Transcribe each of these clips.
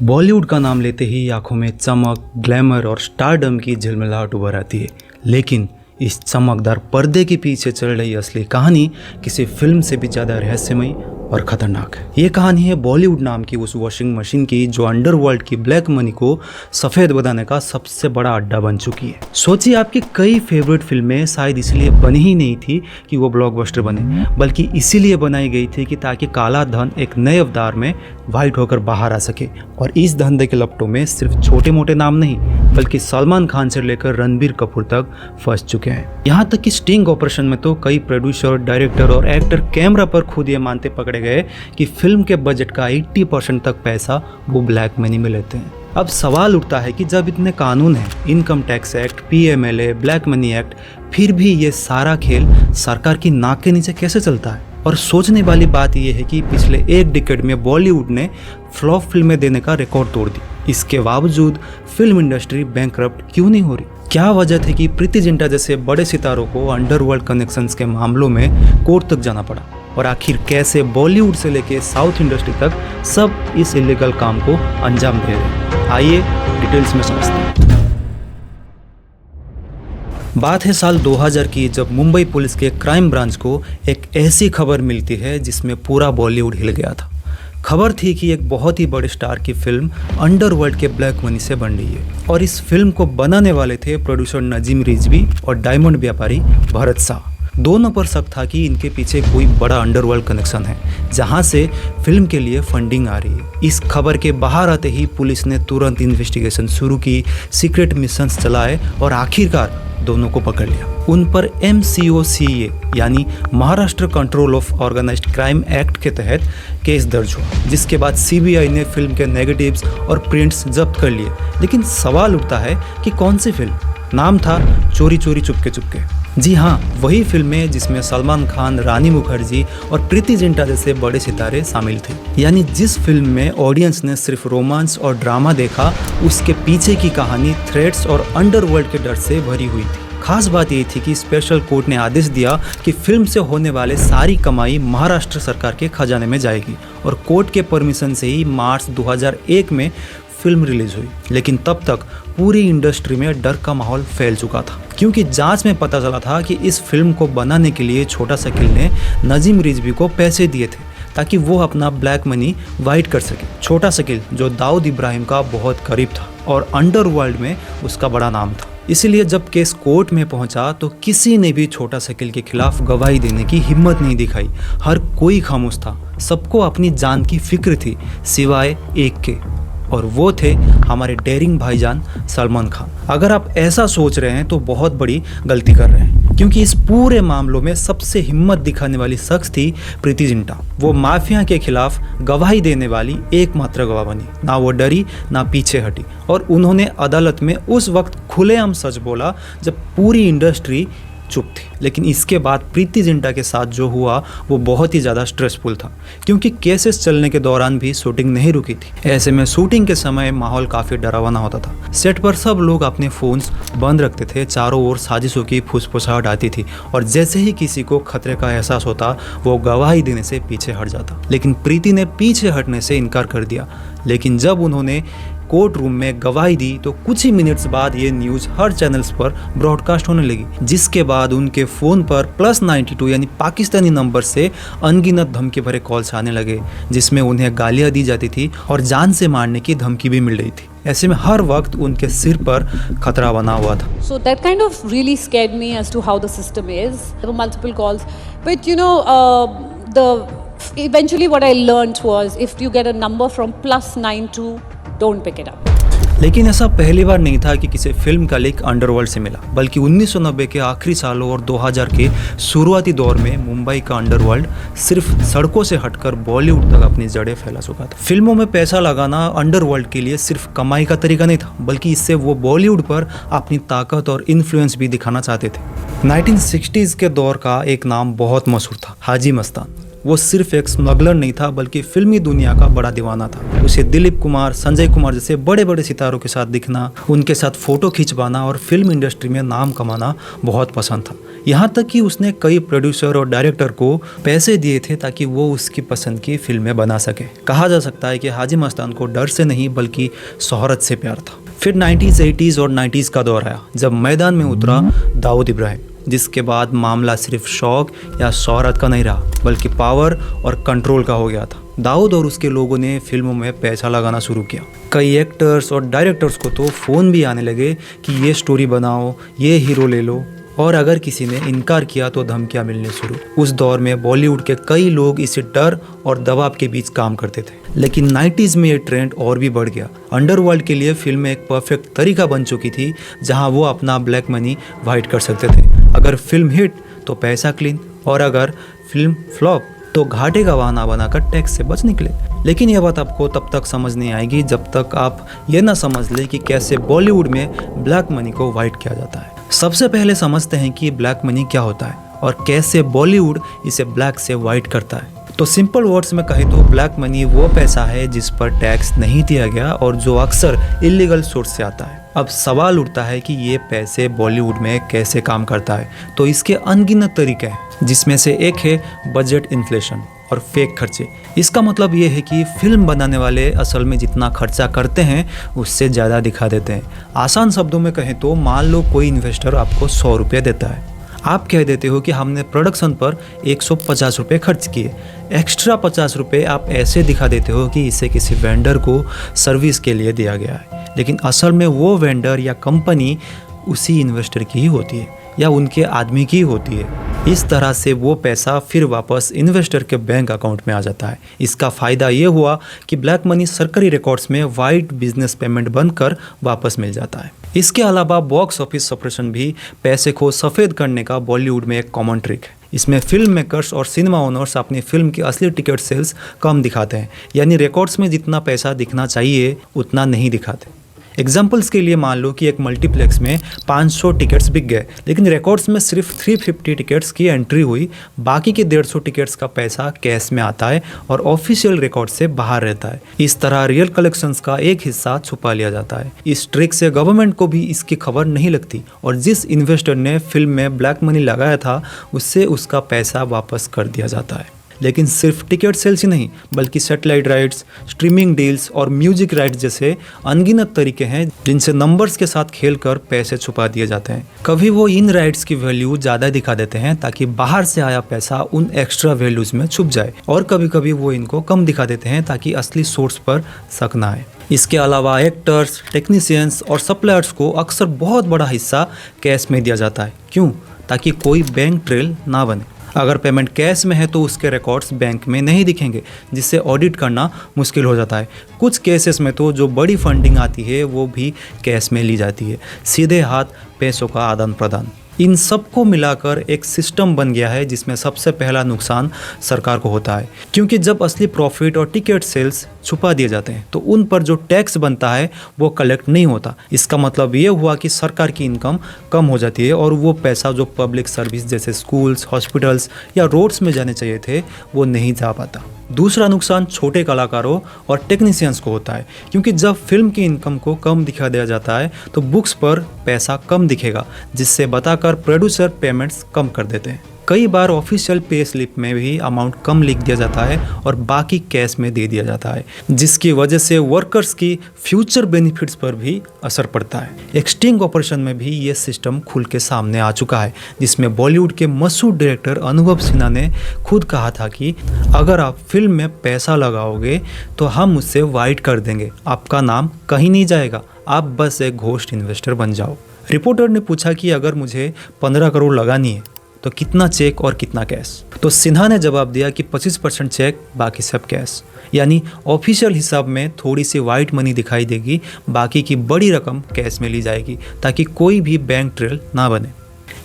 बॉलीवुड का नाम लेते ही आंखों में चमक, ग्लैमर और स्टारडम की झिलमिलाहट उभर आती है। लेकिन इस चमकदार पर्दे के पीछे चल रही असली कहानी किसी फिल्म से भी ज़्यादा रहस्यमयी और खतरनाक है। ये कहानी है बॉलीवुड नाम की उस वॉशिंग मशीन की जो अंडरवर्ल्ड की ब्लैक मनी को सफ़ेद बनाने का सबसे बड़ा अड्डा बन चुकी है। सोचिए, आपकी कई फेवरेट फिल्में शायद इसलिए बनी ही नहीं थी कि वो ब्लॉकबस्टर बने, बल्कि इसीलिए बनाई गई थी कि ताकि काला धन एक नए अवतार में वाइट होकर बाहर आ सके। और इस धंधे के लपटों में सिर्फ छोटे मोटे नाम नहीं, बल्कि सलमान खान से लेकर रणबीर कपूर तक फंस चुके हैं। यहाँ तक कि स्टिंग ऑपरेशन में तो कई प्रोड्यूसर, डायरेक्टर और एक्टर कैमरा पर खुद ये मानते पकड़े गए कि फिल्म के बजट का 80% तक पैसा वो ब्लैक मनी में लेते हैं। अब सवाल उठता है कि जब इतने कानून हैं, income tax act, PMLA, black money act, फिर भी ये सारा खेल सरकार की नाक के नीचे कैसे चलता है। और सोचने वाली बात यह है कि पिछले एक डिकेड में बॉलीवुड ने फ्लॉप फिल्में देने का रिकॉर्ड तोड़ दी। इसके बावजूद फिल्म इंडस्ट्री बैंकरप्ट क्यों नहीं हो रही? क्या वजह थी कि प्रीति जिंटा जैसे बड़े सितारों को अंडरवर्ल्ड कनेक्शंस के मामलों में कोर्ट तक जाना पड़ा? और आखिर कैसे बॉलीवुड से लेकर साउथ इंडस्ट्री तक सब इस इलीगल काम को अंजाम दे रहे हैं? आइए डिटेल्स में समझते हैं। बात है साल 2000 की, जब मुंबई पुलिस के क्राइम ब्रांच को एक ऐसी खबर मिलती है जिसमें पूरा बॉलीवुड हिल गया था। खबर थी कि एक बहुत ही बड़े स्टार की फिल्म अंडरवर्ल्ड के ब्लैक मनी से बन रही है। और इस फिल्म को बनाने वाले थे प्रोड्यूसर नजीम रिजवी और डायमंड व्यापारी भरत शाह। दोनों पर शक था कि इनके पीछे कोई बड़ा अंडरवर्ल्ड कनेक्शन है, जहां से फिल्म के लिए फंडिंग आ रही है। इस खबर के बाहर आते ही पुलिस ने तुरंत इन्वेस्टिगेशन शुरू की, सीक्रेट मिशंस चलाए और आखिरकार दोनों को पकड़ लिया। उन पर MCOCA यानी Maharashtra control of organised crime act के तहत केस दर्ज हुआ, जिसके बाद CBI ने फिल्म के नेगेटिव्स और प्रिंट्स जब्त कर लिए। लेकिन सवाल उठता है कि कौन सी फिल्म? नाम था चोरी चोरी चुपके चुपके। जी हाँ, वही फिल्में जिसमें सलमान खान, रानी मुखर्जी और प्रीति जिंटा जैसे बड़े सितारे शामिल थे। यानी जिस फिल्म में ऑडियंस ने सिर्फ रोमांस और ड्रामा देखा, उसके पीछे की कहानी थ्रेट्स और अंडरवर्ल्ड के डर से भरी हुई थी। खास बात यह थी कि स्पेशल कोर्ट ने आदेश दिया कि फिल्म से होने वाले सारी कमाई महाराष्ट्र सरकार के खजाने में जाएगी। और कोर्ट के परमिशन से ही मार्च 2001 में फिल्म रिलीज हुई। लेकिन तब तक पूरी इंडस्ट्री में डर का माहौल फैल चुका था, क्योंकि जांच में पता चला था कि इस फिल्म को बनाने के लिए छोटा शकील ने नजीम रिजवी को पैसे दिए थे ताकि वो अपना ब्लैक मनी वाइट कर सके। छोटा शकील जो दाऊद इब्राहिम का बहुत करीब था और अंडरवर्ल्ड में उसका बड़ा नाम था। इसीलिए जब केस कोर्ट में पहुंचा तो किसी ने भी छोटा शकील के खिलाफ गवाही देने की हिम्मत नहीं दिखाई। हर कोई खामोश था, सबको अपनी जान की फिक्र थी, सिवाय एक के, और वो थे हमारे डेयरिंग भाईजान सलमान खान। अगर आप ऐसा सोच रहे हैं तो बहुत बड़ी गलती कर रहे हैं, क्योंकि इस पूरे मामलों में सबसे हिम्मत दिखाने वाली शख्स थी प्रीति जिंटा। वो माफिया के खिलाफ गवाही देने वाली एकमात्र गवाह बनी। ना वो डरी, ना पीछे हटी, और उन्होंने अदालत में उस वक्त खुलेआम सच बोला जब पूरी इंडस्ट्री चुप थी। लेकिन इसके बाद प्रीति जिंटा के साथ जो हुआ वो बहुत ही ज़्यादा स्ट्रेसफुल था, क्योंकि केसेस चलने के दौरान भी शूटिंग नहीं रुकी थी। ऐसे में शूटिंग के समय माहौल काफ़ी डरावना होता था। सेट पर सब लोग अपने फ़ोन्स बंद रखते थे, चारों ओर साजिशों की फुसफुसाहट आती थी, और जैसे ही किसी को खतरे का एहसास होता वो गवाही देने से पीछे हट जाता। लेकिन प्रीति ने पीछे हटने से इनकार कर दिया। लेकिन जब उन्होंने कोर्ट रूम में गवाही दी तो कुछ ही मिनट्स बाद ये न्यूज़ हर चैनल्स पर ब्रॉडकास्ट होने लगी, जिसके बाद उनके फ़ोन पर +92 यानी पाकिस्तानी नंबर से अनगिनत धमकी भरे कॉल्स आने लगे, जिसमें उन्हें गालियां दी जाती थी और जान से मारने की धमकी भी मिल रही थी। ऐसे में हर वक्त उनके सिर पर खतरा बना हुआ था। So that kind of really scared me as to how the system is. There were multiple calls, but eventually what I learned was if you get a number from +92, don't pick it up. लेकिन ऐसा पहली बार नहीं था कि किसी film का leak underworld से मिला, बल्कि 1990 के आखिरी सालों और 2000 के शुरुआती दौर में मुंबई का अंडरवर्ल्ड सिर्फ सड़कों से हटकर बॉलीवुड तक अपनी जड़ें फैला चुका था। फिल्मों में पैसा लगाना अंडरवर्ल्ड के लिए सिर्फ कमाई का तरीका नहीं था, बल्कि इससे वो बॉलीवुड पर अपनी ताकत और इन्फ्लुएंस भी दिखाना चाहते थे। 1960s के दौर का एक नाम बहुत मशहूर था, हाजी मस्तान। वो सिर्फ एक स्मगलर नहीं था बल्कि फिल्मी दुनिया का बड़ा दीवाना था। उसे दिलीप कुमार, संजय कुमार जैसे बड़े बड़े सितारों के साथ दिखना, उनके साथ फोटो खिंचवाना और फिल्म इंडस्ट्री में नाम कमाना बहुत पसंद था। यहाँ तक कि उसने कई प्रोड्यूसर और डायरेक्टर को पैसे दिए थे ताकि वो उसकी पसंद की फिल्में बना सके। कहा जा सकता है कि हाजी मस्तान को डर से नहीं बल्कि शोहरत से प्यार था। फिर 90s, 80s और 90s का दौर आया जब मैदान में उतरा दाऊद इब्राहिम, जिसके बाद मामला सिर्फ शौक या शोहरत का नहीं रहा बल्कि पावर और कंट्रोल का हो गया था। दाऊद और उसके लोगों ने फिल्मों में पैसा लगाना शुरू किया। कई एक्टर्स और डायरेक्टर्स को तो फ़ोन भी आने लगे कि ये स्टोरी बनाओ, ये हीरो ले लो, और अगर किसी ने इनकार किया तो धमकियां मिलने शुरू। उस दौर में बॉलीवुड के कई लोग इसी डर और दबाव के बीच काम करते थे। लेकिन 90s में ये ट्रेंड और भी बढ़ गया। अंडरवर्ल्ड के लिए फिल्म एक परफेक्ट तरीका बन चुकी थी जहां वो अपना ब्लैक मनी वाइट कर सकते थे। अगर फिल्म हिट तो पैसा क्लीन, और अगर फिल्म फ्लॉप तो घाटे का बहाना बनाकर टैक्स से बच निकले। लेकिन यह बात आपको तब तक समझ नहीं आएगी जब तक आप ये ना समझ ले कि कैसे बॉलीवुड में ब्लैक मनी को वाइट किया जाता है। सबसे पहले समझते हैं कि ब्लैक मनी क्या होता है और कैसे बॉलीवुड इसे ब्लैक से वाइट करता है। तो सिंपल वर्ड्स में कहें तो ब्लैक मनी वो पैसा है जिस पर टैक्स नहीं दिया गया और जो अक्सर इलीगल सोर्स से आता है। अब सवाल उठता है कि ये पैसे बॉलीवुड में कैसे काम करता है। तो इसके अनगिनत तरीके हैं, जिसमें से एक है बजट इन्फ्लेशन और फेक खर्चे। इसका मतलब ये है कि फिल्म बनाने वाले असल में जितना खर्चा करते हैं उससे ज़्यादा दिखा देते हैं। आसान शब्दों में कहें तो मान लो कोई इन्वेस्टर आपको 100 रुपये देता है, आप कह देते हो कि हमने प्रोडक्शन पर 150 रुपये खर्च किए। एक्स्ट्रा 50 रुपये आप ऐसे दिखा देते हो कि इसे किसी वेंडर को सर्विस के लिए दिया गया है, लेकिन असल में वो वेंडर या कंपनी उसी इन्वेस्टर की ही होती है या उनके आदमी की होती है। इस तरह से वो पैसा फिर वापस इन्वेस्टर के बैंक अकाउंट में आ जाता है। इसका फ़ायदा ये हुआ कि ब्लैक मनी सरकारी रिकॉर्ड्स में वाइट बिजनेस पेमेंट बनकर वापस मिल जाता है। इसके अलावा बॉक्स ऑफिस सप्रेशन भी पैसे को सफ़ेद करने का बॉलीवुड में एक कॉमन ट्रिक है। इसमें फिल्म मेकर्स और सिनेमा ओनर्स अपनी फिल्म की असली टिकट सेल्स कम दिखाते हैं, यानी रिकॉर्ड्स में जितना पैसा दिखना चाहिए उतना नहीं दिखाते। एग्जाम्पल्स के लिए मान लो कि एक मल्टीप्लेक्स में 500 टिकट्स बिक गए, लेकिन रिकॉर्ड्स में सिर्फ 350 टिकट्स की एंट्री हुई। बाकी के 150 टिकट्स का पैसा कैश में आता है और ऑफिशियल रिकॉर्ड से बाहर रहता है। इस तरह रियल कलेक्शंस का एक हिस्सा छुपा लिया जाता है। इस ट्रिक से गवर्नमेंट को भी इसकी खबर नहीं लगती और जिस इन्वेस्टर ने फिल्म में ब्लैक मनी लगाया था उससे उसका पैसा वापस कर दिया जाता है। लेकिन सिर्फ टिकट सेल्स ही नहीं बल्कि सैटेलाइट राइट्स, स्ट्रीमिंग डील्स और म्यूजिक राइट्स जैसे अनगिनत तरीके हैं जिनसे नंबर्स के साथ खेलकर पैसे छुपा दिए जाते हैं। कभी वो इन राइट्स की वैल्यू ज़्यादा दिखा देते हैं ताकि बाहर से आया पैसा उन एक्स्ट्रा वैल्यूज़ में छुप जाए, और कभी कभी वो इनको कम दिखा देते हैं ताकि असली सोर्स पर शक ना आए। इसके अलावा एक्टर्स, टेक्नीशियंस और सप्लायर्स को अक्सर बहुत बड़ा हिस्सा कैश में दिया जाता है। क्यों? ताकि कोई बैंक ट्रेल ना बने। अगर पेमेंट कैश में है तो उसके रिकॉर्ड्स बैंक में नहीं दिखेंगे, जिससे ऑडिट करना मुश्किल हो जाता है। कुछ केसेस में तो जो बड़ी फंडिंग आती है वो भी कैश में ली जाती है, सीधे हाथ पैसों का आदान प्रदान। इन सबको मिलाकर एक सिस्टम बन गया है जिसमें सबसे पहला नुकसान सरकार को होता है, क्योंकि जब असली प्रॉफिट और टिकट सेल्स छुपा दिए जाते हैं तो उन पर जो टैक्स बनता है वो कलेक्ट नहीं होता। इसका मतलब ये हुआ कि सरकार की इनकम कम हो जाती है और वो पैसा जो पब्लिक सर्विस जैसे स्कूल्स, हॉस्पिटल्स या रोड्स में जाने चाहिए थे वो नहीं जा पाता। दूसरा नुकसान छोटे कलाकारों और टेक्नीशियंस को होता है, क्योंकि जब फिल्म की इनकम को कम दिखा दिया जाता है तो बुक्स पर पैसा कम दिखेगा, जिससे बताकर प्रोड्यूसर पेमेंट्स कम कर देते हैं। कई बार ऑफिशियल पे स्लिप में भी अमाउंट कम लिख दिया जाता है और बाकी कैश में दे दिया जाता है, जिसकी वजह से वर्कर्स की फ्यूचर बेनिफिट्स पर भी असर पड़ता है। एक स्टिंग ऑपरेशन में भी ये सिस्टम खुल के सामने आ चुका है, जिसमें बॉलीवुड के मशहूर डायरेक्टर अनुभव सिन्हा ने खुद कहा था कि अगर आप फिल्म में पैसा लगाओगे तो हम उससे वाइट कर देंगे, आपका नाम कहीं नहीं जाएगा, आप बस एक घोस्ट इन्वेस्टर बन जाओ। रिपोर्टर ने पूछा कि अगर मुझे 15 करोड़ लगानी है तो कितना चेक और कितना कैश? तो सिन्हा ने जवाब दिया कि 25% चेक, बाकी सब कैश। यानी ऑफिशियल हिसाब में थोड़ी सी वाइट मनी दिखाई देगी, बाकी की बड़ी रकम कैश में ली जाएगी ताकि कोई भी बैंक ट्रेल ना बने।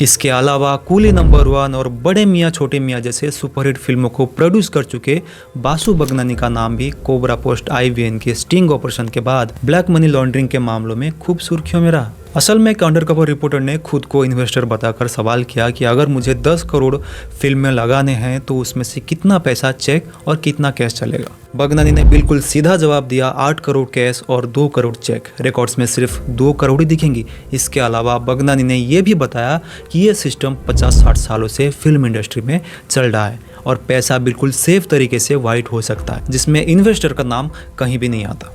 इसके अलावा कूली नंबर 1 और बड़े मियाँ छोटे मियाँ जैसे सुपरहिट फिल्मों को प्रोड्यूस कर चुके बासु बगनानी का नाम भी कोबरा पोस्ट IVN के स्टिंग ऑपरेशन के बाद ब्लैक मनी लॉन्ड्रिंग के मामलों में खूब सुर्खियों में रहा। असल में एक अंडरकवर रिपोर्टर ने खुद को इन्वेस्टर बताकर सवाल किया कि अगर मुझे 10 करोड़ फिल्म में लगाने हैं तो उसमें से कितना पैसा चेक और कितना कैश चलेगा। बगनानी ने बिल्कुल सीधा जवाब दिया, 8 करोड़ कैश और 2 करोड़ चेक। रिकॉर्ड्स में सिर्फ 2 करोड़ ही दिखेंगी। इसके अलावा बगनानी ने यह भी बताया कि यह सिस्टम 50-60 सालों से फिल्म इंडस्ट्री में चल रहा है और पैसा बिल्कुल सेफ तरीके से वाइट हो सकता है, जिसमें इन्वेस्टर का नाम कहीं भी नहीं आता।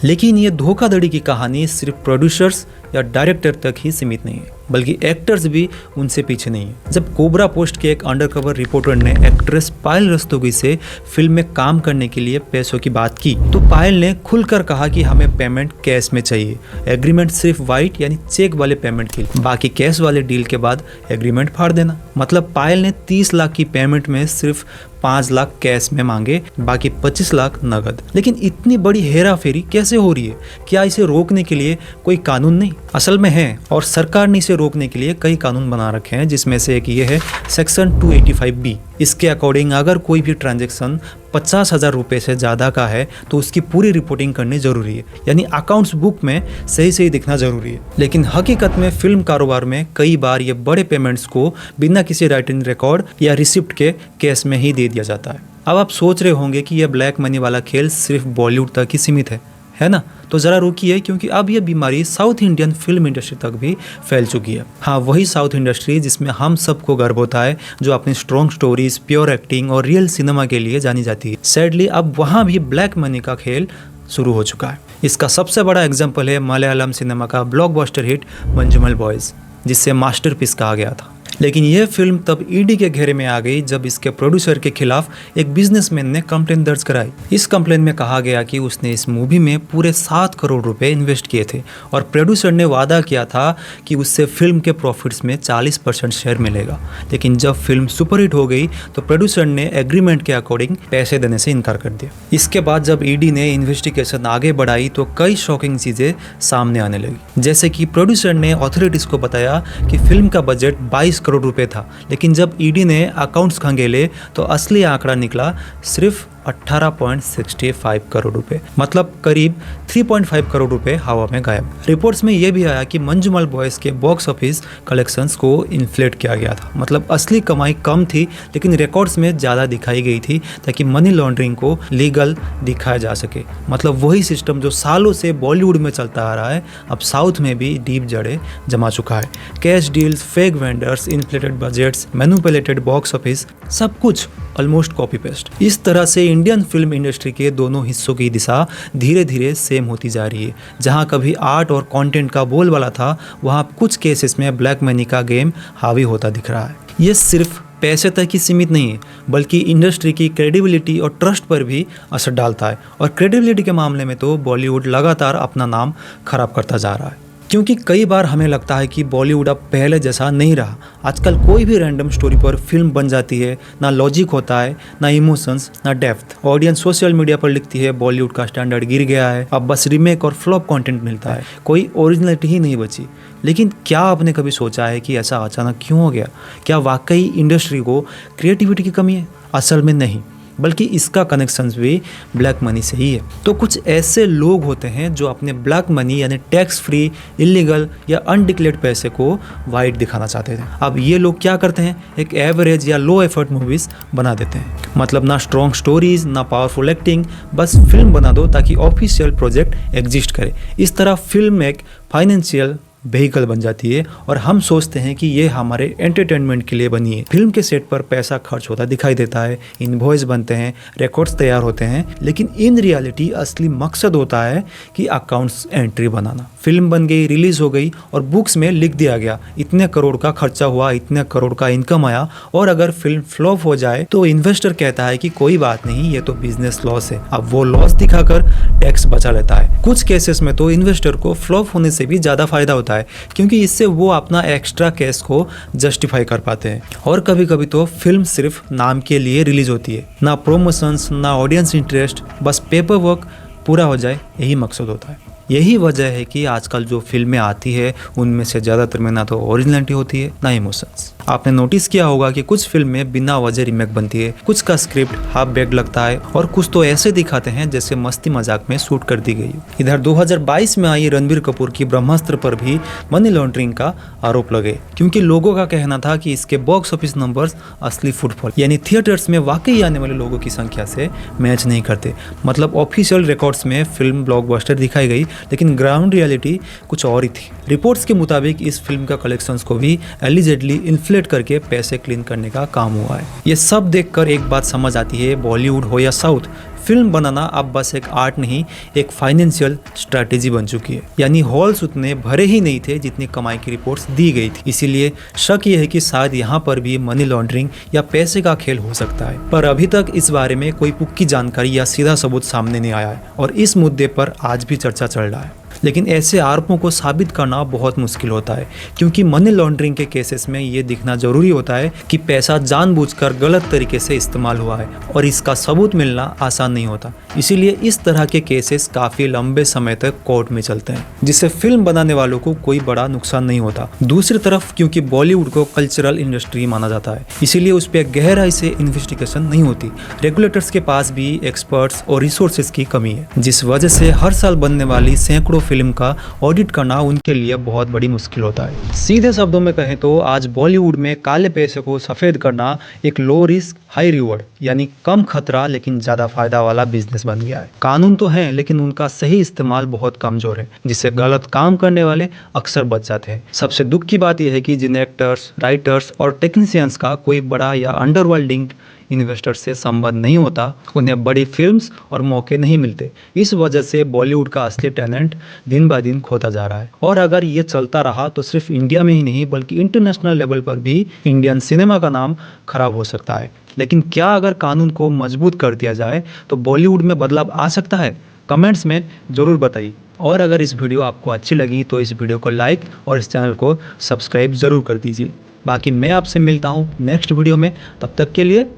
लेकिन ये धोखाधड़ी की कहानी सिर्फ प्रोड्यूसर्स या डायरेक्टर तक ही सीमित नहीं है, बल्कि एक्टर्स भी उनसे पीछे नहीं है। जब कोबरा पोस्ट के एक अंडरकवर रिपोर्टर ने एक्ट्रेस पायल रस्तोगी से फिल्म में काम करने के लिए पैसों की बात की, तो पायल ने खुलकर कहा कि हमें पेमेंट कैश में चाहिए। एग्रीमेंट सिर्फ वाइट यानी चेक वाले पेमेंट के लिए, बाकी कैश वाले डील के बाद एग्रीमेंट फाड़ देना। मतलब पायल ने 30 लाख की पेमेंट में सिर्फ 5 लाख कैश में मांगे, बाकी 25 लाख नगद। लेकिन इतनी बड़ी हेरा फेरी कैसे हो रही है? क्या इसे रोकने के लिए कोई कानून नहीं? असल में है, और सरकार ने इसे रोकने के लिए कई कानून बना रखे हैं, जिसमें से एक ये है सेक्शन 285B। इसके अकॉर्डिंग अगर कोई भी ट्रांजैक्शन 50,000 रुपये से ज़्यादा का है तो उसकी पूरी रिपोर्टिंग करनी जरूरी है, यानी अकाउंट्स बुक में सही दिखना जरूरी है। लेकिन हकीकत में फिल्म कारोबार में कई बार ये बड़े पेमेंट्स को बिना किसी राइटिंग रिकॉर्ड या रिसिप्ट के कैश में ही दे दिया जाता है। अब आप सोच रहे होंगे कि यह ब्लैक मनी वाला खेल सिर्फ बॉलीवुड तक ही सीमित है ना? तो ज़रा रुकिए, क्योंकि अब ये बीमारी साउथ इंडियन फिल्म इंडस्ट्री तक भी फैल चुकी है। हाँ, वही साउथ इंडस्ट्री जिसमें हम सबको गर्व होता है, जो अपनी स्ट्रॉन्ग स्टोरीज, प्योर एक्टिंग और रियल सिनेमा के लिए जानी जाती है। सैडली अब वहाँ भी ब्लैक मनी का खेल शुरू हो चुका है। इसका सबसे बड़ा एग्जाम्पल है मलयालम सिनेमा का ब्लॉकबस्टर हिट मंजूमल बॉयज़, जिसे मास्टरपीस कहा गया था। लेकिन यह फिल्म तब ईडी के घेरे में आ गई जब इसके प्रोड्यूसर के खिलाफ एक बिजनेसमैन ने कंप्लेंट दर्ज कराई। इस कंप्लेंट में कहा गया कि उसने इस मूवी में पूरे 7 करोड़ रुपए इन्वेस्ट किए थे और प्रोड्यूसर ने वादा किया था कि उससे फिल्म के प्रॉफिट्स में 40% शेयर मिलेगा। लेकिन जब फिल्म सुपरहिट हो गई तो प्रोड्यूसर ने एग्रीमेंट के अकॉर्डिंग पैसे देने से इनकार कर दिया। इसके बाद जब ईडी ने इन्वेस्टिगेशन आगे बढ़ाई तो कई शॉकिंग चीजें सामने आने लगी, जैसे कि प्रोड्यूसर ने अथॉरिटीज को बताया कि फिल्म का बजट 22 करोड़ रुपए था, लेकिन जब ईडी ने अकाउंट्स खंगेले तो असली आंकड़ा निकला सिर्फ 18.65 करोड़ रुपए, मतलब करीब 3.5 करोड़ रुपए हवा में गायब। रिपोर्ट्स में यह भी आया कि मंजूमल बॉयज के बॉक्स ऑफिस कलेक्शंस को इन्फ्लेट किया गया था, मतलब असली कमाई कम थी लेकिन रिकॉर्ड्स में ज़्यादा दिखाई गई थी ताकि मनी लॉन्ड्रिंग को लीगल दिखाया जा सके। मतलब वही सिस्टम जो सालों से बॉलीवुड में चलता आ रहा है, अब साउथ में भी डीप जड़ें जमा चुका है। Cash deals, fake vendors, inflated budgets, manipulated box office, सब कुछ ऑलमोस्ट कॉपी पेस्ट। इस तरह से इंडियन फिल्म इंडस्ट्री के दोनों हिस्सों की दिशा धीरे धीरे सेम होती जा रही है। जहां कभी आर्ट और कंटेंट का बोलबाला था, वहां कुछ केसेस में ब्लैक मनी का गेम हावी होता दिख रहा है। ये सिर्फ पैसे तक ही सीमित नहीं है, बल्कि इंडस्ट्री की क्रेडिबिलिटी और ट्रस्ट पर भी असर डालता है। और क्रेडिबिलिटी के मामले में तो बॉलीवुड लगातार अपना नाम खराब करता जा रहा है, क्योंकि कई बार हमें लगता है कि बॉलीवुड अब पहले जैसा नहीं रहा। आजकल कोई भी रैंडम स्टोरी पर फिल्म बन जाती है, ना लॉजिक होता है, ना इमोशंस, ना डेप्थ। ऑडियंस सोशल मीडिया पर लिखती है बॉलीवुड का स्टैंडर्ड गिर गया है, अब बस रीमेक और फ्लॉप कंटेंट मिलता है, कोई ओरिजिनलिटी ही नहीं बची। लेकिन क्या आपने कभी सोचा है कि ऐसा अचानक क्यों हो गया? क्या वाकई इंडस्ट्री को क्रिएटिविटी की कमी है? असल में नहीं, बल्कि इसका कनेक्शन भी ब्लैक मनी से ही है। तो कुछ ऐसे लोग होते हैं जो अपने ब्लैक मनी यानी टैक्स फ्री, इलीगल या अनडिक्लेयर्ड पैसे को वाइट दिखाना चाहते थे। अब ये लोग क्या करते हैं, एक एवरेज या लो एफर्ट मूवीज बना देते हैं। मतलब ना स्ट्रॉन्ग स्टोरीज, ना पावरफुल एक्टिंग, बस फिल्म बना दो ताकि ऑफिशियल प्रोजेक्ट एग्जिस्ट करे। इस तरह फिल्म एक फाइनेंशियल व्हीकल बन जाती है और हम सोचते हैं कि ये हमारे एंटरटेनमेंट के लिए बनी है। फिल्म के सेट पर पैसा खर्च होता दिखाई देता है, इनवॉइस बनते हैं, रिकॉर्ड्स तैयार होते हैं, लेकिन इन रियलिटी असली मकसद होता है कि अकाउंट्स एंट्री बनाना। फिल्म बन गई, रिलीज हो गई और बुक्स में लिख दिया गया इतने करोड़ का खर्चा हुआ, इतने करोड़ का इनकम आया। और अगर फिल्म फ्लॉप हो जाए तो इन्वेस्टर कहता है कि कोई बात नहीं, ये तो बिजनेस लॉस है। अब वो लॉस दिखाकर टैक्स बचा लेता है। कुछ केसेस में तो इन्वेस्टर को फ्लॉप होने से भी ज़्यादा फायदा होता है, क्योंकि इससे वो अपना एक्स्ट्रा कैश को जस्टिफाई कर पाते हैं। और कभी कभी तो फिल्म सिर्फ नाम के लिए रिलीज होती है, ना प्रमोशंस, ना ऑडियंस इंटरेस्ट, बस पेपर वर्क पूरा हो जाए, यही मकसद होता है। यही वजह है कि आजकल जो फिल्में आती है उनमें से ज़्यादातर में ना तो ओरिजिनलिटी होती है, ना इमोशंस। आपने नोटिस किया होगा कि कुछ फिल्म में बिना वजह रीमेक बनती है, कुछ का स्क्रिप्ट हाफ बेक लगता है और कुछ तो ऐसे दिखाते हैं जैसे मस्ती मजाक में शूट कर दी गई। इधर 2022 में आई रणबीर कपूर की ब्रह्मास्त्र पर भी मनी लॉन्ड्रिंग का आरोप लगे, क्योंकि लोगों का कहना था कि इसके बॉक्स ऑफिस नंबर्स असली फुटफॉल यानी थिएटर्स में वाकई आने वाले लोगों की संख्या से मैच नहीं करते। मतलब ऑफिशियल रिकॉर्ड्स में फिल्म ब्लॉकबस्टर दिखाई गई, लेकिन ग्राउंड रियलिटी कुछ और ही थी। रिपोर्ट्स के मुताबिक इस फिल्म का कलेक्शंस को भी एलिजेडली इन्फ्लेट करके पैसे क्लीन करने का काम हुआ है। ये सब देखकर एक बात समझ आती है, बॉलीवुड हो या साउथ, फिल्म बनाना अब बस एक आर्ट नहीं, एक फाइनेंशियल स्ट्रैटेजी बन चुकी है। यानी हॉल्स उतने भरे ही नहीं थे जितनी कमाई की रिपोर्ट्स दी गई थी। इसीलिए शक ये है कि शायद यहाँ पर भी मनी लॉन्ड्रिंग या पैसे का खेल हो सकता है, पर अभी तक इस बारे में कोई पुख्ती जानकारी या सीधा सबूत सामने नहीं आया है और इस मुद्दे पर आज भी चर्चा चल रहा है। लेकिन ऐसे आरोपों को साबित करना बहुत मुश्किल होता है, क्योंकि मनी लॉन्ड्रिंग के केसेस में ये दिखना जरूरी होता है कि पैसा जानबूझकर गलत तरीके से इस्तेमाल हुआ है और इसका सबूत मिलना आसान नहीं होता। इसीलिए इस तरह के केसेस काफ़ी लंबे समय तक कोर्ट में चलते हैं, जिससे फिल्म बनाने वालों को कोई बड़ा नुकसान नहीं होता। दूसरी तरफ क्योंकि बॉलीवुड को कल्चरल इंडस्ट्री माना जाता है, इसीलिए उस पर गहराई से इन्वेस्टिगेशन नहीं होती। रेगुलेटर्स के पास भी एक्सपर्ट्स और रिसोर्सेज की कमी है, जिस वजह से हर साल बनने वाली सैकड़ों फिल्म का ऑडिट करना उनके लिए बहुत बड़ी मुश्किल होता है। सीधे शब्दों में कहें तो आज बॉलीवुड में काले पैसे को सफेद करना एक लो रिस्क हाई रिवॉर्ड यानी कम खतरा लेकिन ज्यादा फायदा वाला बिजनेस बन गया है। कानून तो है, लेकिन उनका सही इस्तेमाल बहुत कमजोर है, जिससे गलत काम करने वाले अक्सर बच जाते हैं। सबसे दुख की बात यह है कि जिन एक्टर्स, राइटर्स और टेक्नीशियंस का कोई बड़ा या अंडरवर्ल्डिंग इन्वेस्टर से संबंध नहीं होता, उन्हें बड़ी फिल्म्स और मौके नहीं मिलते। इस वजह से बॉलीवुड का असली टैलेंट दिन ब दिन खोता जा रहा है और अगर ये चलता रहा तो सिर्फ इंडिया में ही नहीं बल्कि इंटरनेशनल लेवल पर भी इंडियन सिनेमा का नाम खराब हो सकता है। लेकिन क्या अगर कानून को मजबूत कर दिया जाए तो बॉलीवुड में बदलाव आ सकता है? कमेंट्स में ज़रूर बताइए। और अगर इस वीडियो आपको अच्छी लगी तो इस वीडियो को लाइक और इस चैनल को सब्सक्राइब ज़रूर कर दीजिए। बाकी मैं आपसे मिलता हूँ नेक्स्ट वीडियो में, तब तक के लिए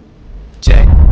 जय हिंद।